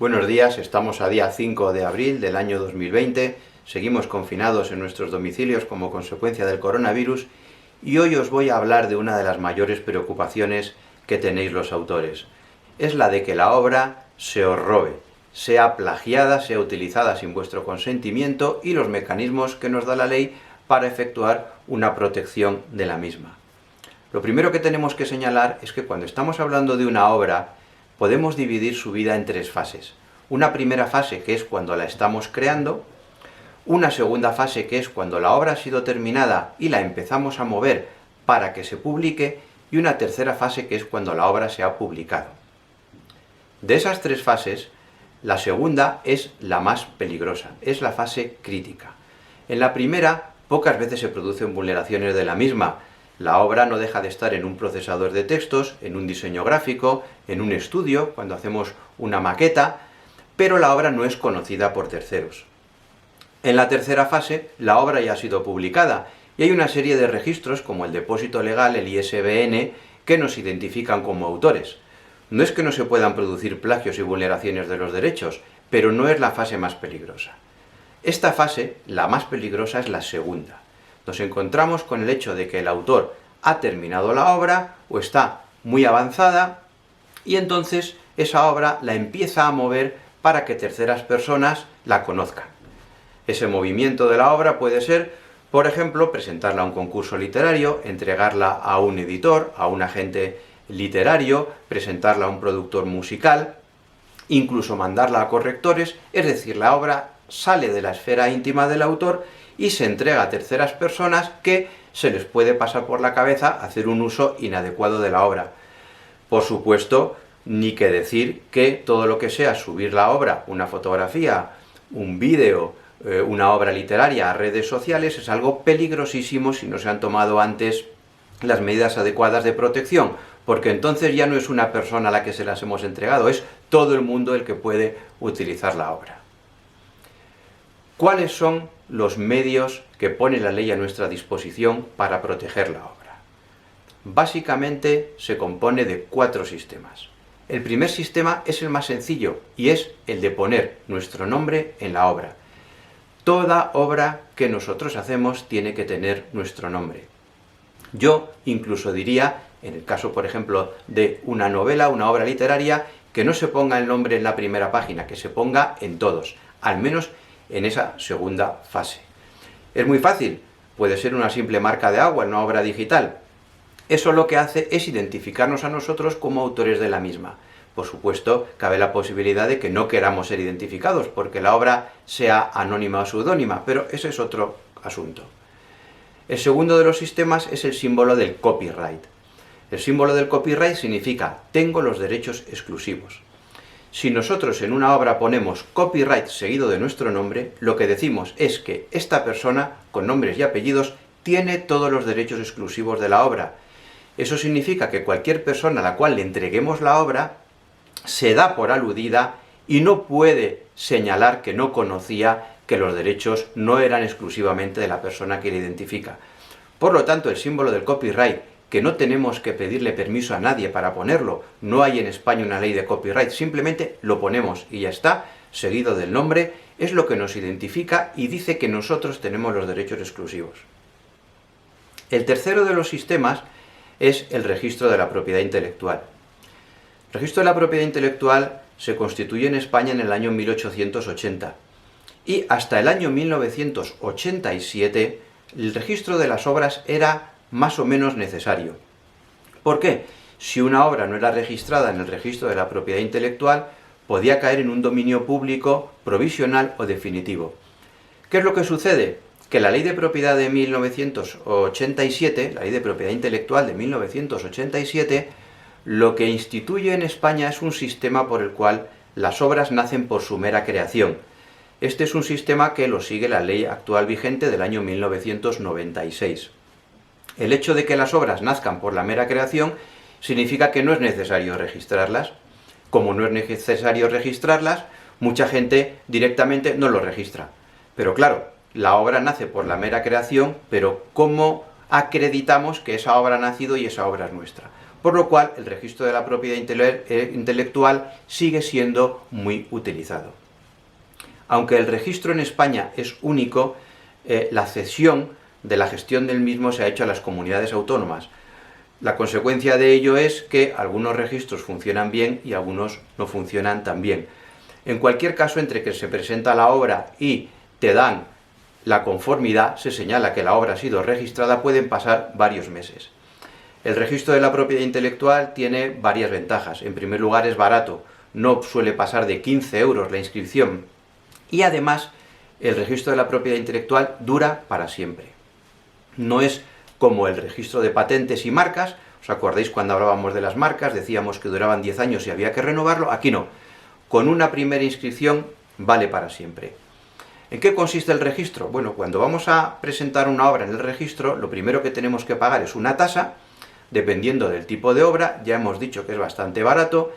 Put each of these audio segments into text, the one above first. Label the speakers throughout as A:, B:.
A: Buenos días, estamos a día 5 de abril del año 2020, seguimos confinados en nuestros domicilios como consecuencia del coronavirus y hoy os voy a hablar de una de las mayores preocupaciones que tenéis los autores. Es la de que la obra se os robe, sea plagiada, sea utilizada sin vuestro consentimiento y los mecanismos que nos da la ley para efectuar una protección de la misma. Lo primero que tenemos que señalar es que cuando estamos hablando de una obra, podemos dividir su vida en tres fases. Una primera fase, que es cuando la estamos creando, una segunda fase, que es cuando la obra ha sido terminada y la empezamos a mover para que se publique, y una tercera fase, que es cuando la obra se ha publicado. De esas tres fases, la segunda es la más peligrosa, es la fase crítica. En la primera, pocas veces se producen vulneraciones de la misma. La obra no deja de estar en un procesador de textos, en un diseño gráfico, en un estudio, cuando hacemos una maqueta, pero la obra no es conocida por terceros. En la tercera fase, la obra ya ha sido publicada, y hay una serie de registros, como el depósito legal, el ISBN, que nos identifican como autores. No es que no se puedan producir plagios y vulneraciones de los derechos, pero no es la fase más peligrosa. Esta fase, la más peligrosa, es la segunda. Nos encontramos con el hecho de que el autor ha terminado la obra o está muy avanzada y entonces esa obra la empieza a mover para que terceras personas la conozcan. Ese movimiento de la obra puede ser, por ejemplo, presentarla a un concurso literario, entregarla a un editor, a un agente literario, presentarla a un productor musical, incluso mandarla a correctores, es decir, la obra sale de la esfera íntima del autor y se entrega a terceras personas que se les puede pasar por la cabeza hacer un uso inadecuado de la obra. Por supuesto, ni que decir que todo lo que sea subir la obra, una fotografía, un vídeo, una obra literaria a redes sociales es algo peligrosísimo si no se han tomado antes las medidas adecuadas de protección, porque entonces ya no es una persona a la que se las hemos entregado, es todo el mundo el que puede utilizar la obra. ¿Cuáles son los medios que pone la ley a nuestra disposición para proteger la obra? Básicamente se compone de 4 sistemas. El primer sistema es el más sencillo y es el de poner nuestro nombre en la obra. Toda obra que nosotros hacemos tiene que tener nuestro nombre. Yo incluso diría, en el caso por ejemplo de una novela, una obra literaria, que no se ponga el nombre en la primera página, que se ponga en todos, al menos en esa segunda fase. Es muy fácil, puede ser una simple marca de agua en una obra digital. Eso lo que hace es identificarnos a nosotros como autores de la misma. Por supuesto, cabe la posibilidad de que no queramos ser identificados, porque la obra sea anónima o pseudónima, pero ese es otro asunto. El segundo de los sistemas es el símbolo del copyright. El símbolo del copyright significa tengo los derechos exclusivos. Si nosotros en una obra ponemos copyright seguido de nuestro nombre, lo que decimos es que esta persona, con nombres y apellidos, tiene todos los derechos exclusivos de la obra. Eso significa que cualquier persona a la cual le entreguemos la obra se da por aludida y no puede señalar que no conocía que los derechos no eran exclusivamente de la persona que le identifica. Por lo tanto, el símbolo del copyright, que no tenemos que pedirle permiso a nadie para ponerlo, no hay en España una ley de copyright, simplemente lo ponemos y ya está, seguido del nombre, es lo que nos identifica y dice que nosotros tenemos los derechos exclusivos. El tercero de los sistemas es el registro de la propiedad intelectual. El registro de la propiedad intelectual se constituyó en España en el año 1880 y hasta el año 1987 el registro de las obras era más o menos necesario. ¿Por qué? Si una obra no era registrada en el registro de la propiedad intelectual, podía caer en un dominio público provisional o definitivo. ¿Qué es lo que sucede? Que la ley de propiedad de 1987, la ley de propiedad intelectual de 1987, lo que instituye en España es un sistema por el cual las obras nacen por su mera creación. Este es un sistema que lo sigue la ley actual vigente del año 1996. El hecho de que las obras nazcan por la mera creación significa que no es necesario registrarlas. Como no es necesario registrarlas, mucha gente directamente no lo registra. Pero claro, la obra nace por la mera creación, pero ¿cómo acreditamos que esa obra ha nacido y esa obra es nuestra? por lo cual el registro de la propiedad intelectual sigue siendo muy utilizado. Aunque el registro en España es único, la cesión de la gestión del mismo se ha hecho a las comunidades autónomas. La consecuencia de ello es que algunos registros funcionan bien y algunos no funcionan tan bien. En cualquier caso, entre que se presenta la obra y te dan la conformidad, se señala que la obra ha sido registrada, pueden pasar varios meses. El registro de la propiedad intelectual tiene varias ventajas. En primer lugar, es barato, no suele pasar de 15 euros la inscripción. Y además, el registro de la propiedad intelectual dura para siempre. No es como el registro de patentes y marcas. ¿Os acordáis cuando hablábamos de las marcas? Decíamos que duraban 10 años y había que renovarlo. Aquí no. Con una primera inscripción vale para siempre. ¿En qué consiste el registro? Bueno, cuando vamos a presentar una obra en el registro, lo primero que tenemos que pagar es una tasa, dependiendo del tipo de obra, ya hemos dicho que es bastante barato,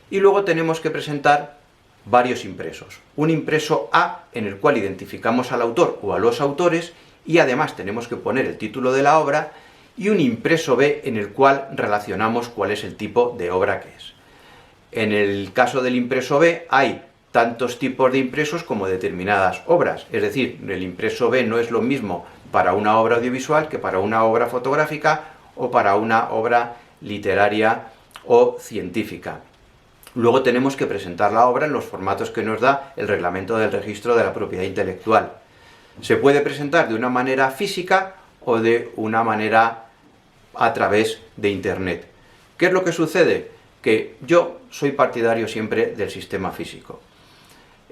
A: y luego tenemos que presentar varios impresos. Un impreso A, en el cual identificamos al autor o a los autores, y además tenemos que poner el título de la obra, y un impreso B, en el cual relacionamos cuál es el tipo de obra que es. En el caso del impreso B hay tantos tipos de impresos como determinadas obras, es decir, el impreso B no es lo mismo para una obra audiovisual que para una obra fotográfica o para una obra literaria o científica. Luego tenemos que presentar la obra en los formatos que nos da el reglamento del registro de la propiedad intelectual. Se puede presentar de una manera física o de una manera a través de Internet. ¿Qué es lo que sucede? Que yo soy partidario siempre del sistema físico.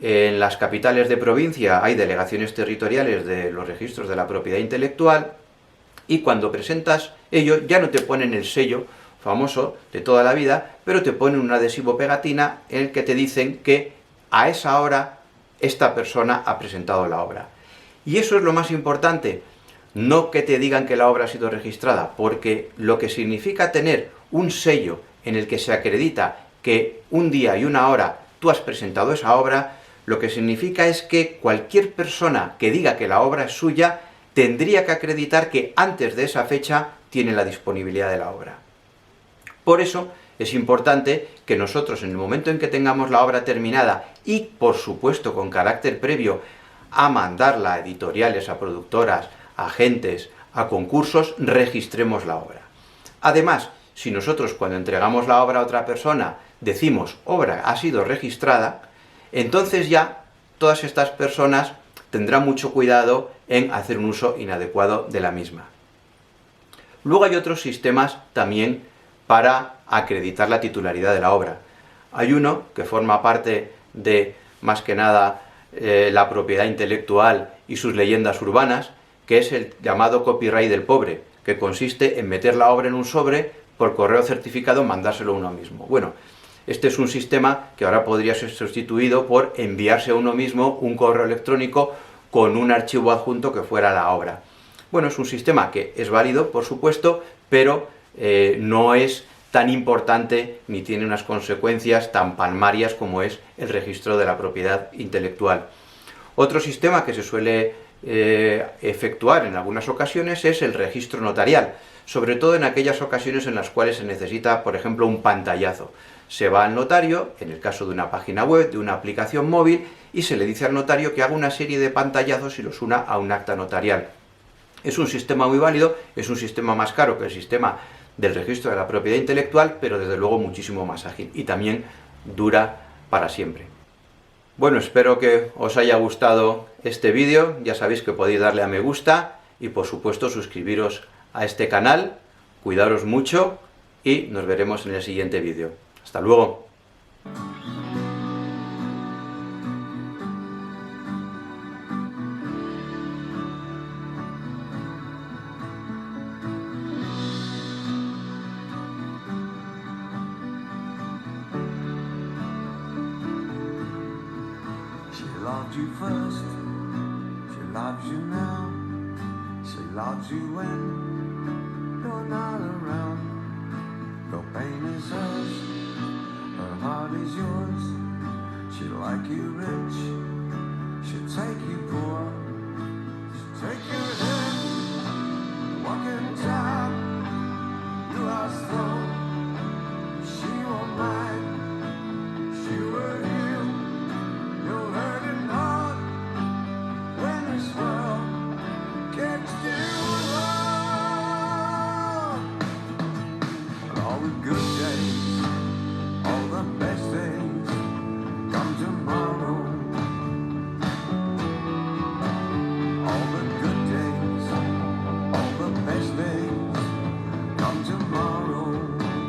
A: En las capitales de provincia hay delegaciones territoriales de los registros de la propiedad intelectual y cuando presentas ello ya no te ponen el sello famoso de toda la vida, pero te ponen un adhesivo pegatina en el que te dicen que a esa hora esta persona ha presentado la obra. Y eso es lo más importante, no que te digan que la obra ha sido registrada, porque lo que significa tener un sello en el que se acredita que un día y una hora tú has presentado esa obra, lo que significa es que cualquier persona que diga que la obra es suya tendría que acreditar que antes de esa fecha tiene la disponibilidad de la obra. Por eso es importante que nosotros, en el momento en que tengamos la obra terminada y, por supuesto, con carácter previo a mandarla a editoriales, a productoras, a agentes, a concursos, registremos la obra. Además, si nosotros cuando entregamos la obra a otra persona decimos obra ha sido registrada, entonces ya todas estas personas tendrán mucho cuidado en hacer un uso inadecuado de la misma. Luego hay otros sistemas también para acreditar la titularidad de la obra. Hay uno que forma parte de, más que nada, la propiedad intelectual y sus leyendas urbanas, que es el llamado copyright del pobre, que consiste en meter la obra en un sobre, por correo certificado mandárselo a uno mismo. Bueno, este es un sistema que ahora podría ser sustituido por enviarse a uno mismo un correo electrónico con un archivo adjunto que fuera la obra. Bueno, es un sistema que es válido, por supuesto, pero no es tan importante ni tiene unas consecuencias tan palmarias como es el registro de la propiedad intelectual. Otro sistema que se suele efectuar en algunas ocasiones es el registro notarial, sobre todo en aquellas ocasiones en las cuales se necesita, por ejemplo, un pantallazo. Se va al notario, en el caso de una página web, de una aplicación móvil, y se le dice al notario que haga una serie de pantallazos y los una a un acta notarial. Es un sistema muy válido, es un sistema más caro que el sistema del registro de la propiedad intelectual, pero desde luego muchísimo más ágil y también dura para siempre. Bueno, espero que os haya gustado este vídeo, ya sabéis que podéis darle a me gusta y por supuesto suscribiros a este canal, cuidaros mucho y nos veremos en el siguiente vídeo. ¡Hasta luego!
B: She loved you first, she loves you now, she loves you when you're not around. Your pain is hers, her heart is yours. She'll like you rich, she'll take you poor, she'll take you in, walk in town.